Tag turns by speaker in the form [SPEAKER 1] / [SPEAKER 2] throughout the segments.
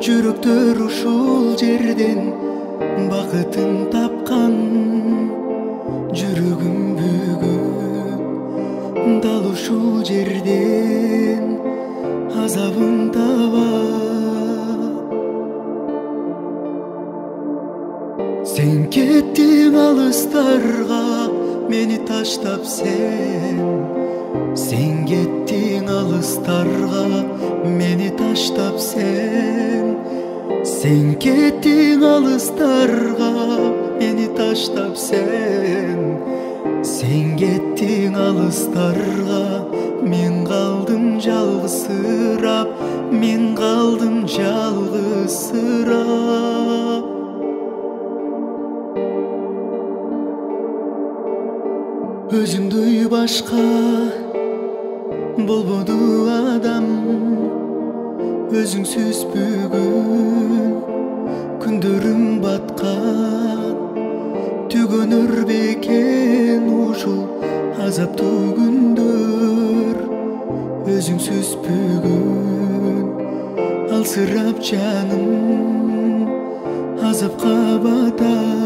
[SPEAKER 1] жүрөктөр ушул жерден бакытын тапкан. Жүрөгүм бүгүн дал ушул жерден азабын табат. Сен кеттиң алыстарга мени таштап Сен кеттиң алыстарга мени таштап Сен кеттиң алыстарга мени таштап Сен кеттиң алыстарга мен калдым жалгызсырап, мен калдым жалгызсырап. Өзүңдөй башка болбоду адам, өзүңсүз бүгүн күндөрүм баткан. Түгөнөр бекен ушул азаптуу күндөр, өзүңсүз бүгүн алсырап жаным азапка батам.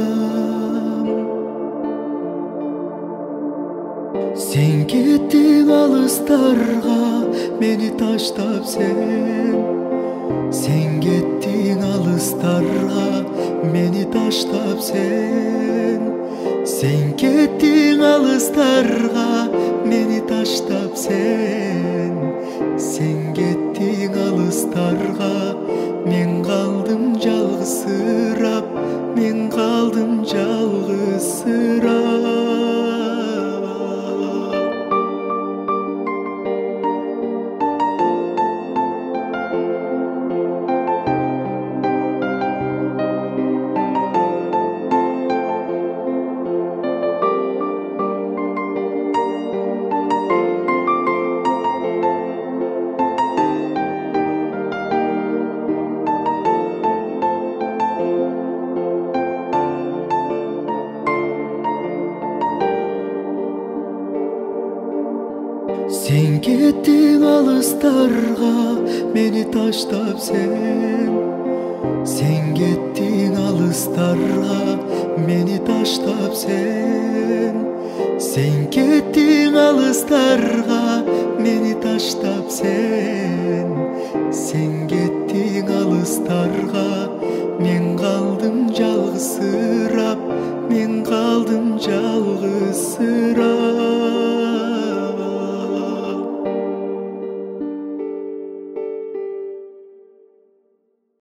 [SPEAKER 1] Сен кеттиң алыстарга мени таштап Сен кеттиң алыстарга мени таштап Сен кеттиң алыстарга мени таштап Сен кеттиң алыстарга мен калдым жалгызсырап, мен калдым жалгызсырап. Сен кеттиң алыстарга мени таштап Сен кеттиң алыстарга мени таштап Сен кеттиң алыстарга мени таштап Сен кеттиң алыстарга мен калдым жалгызсырап.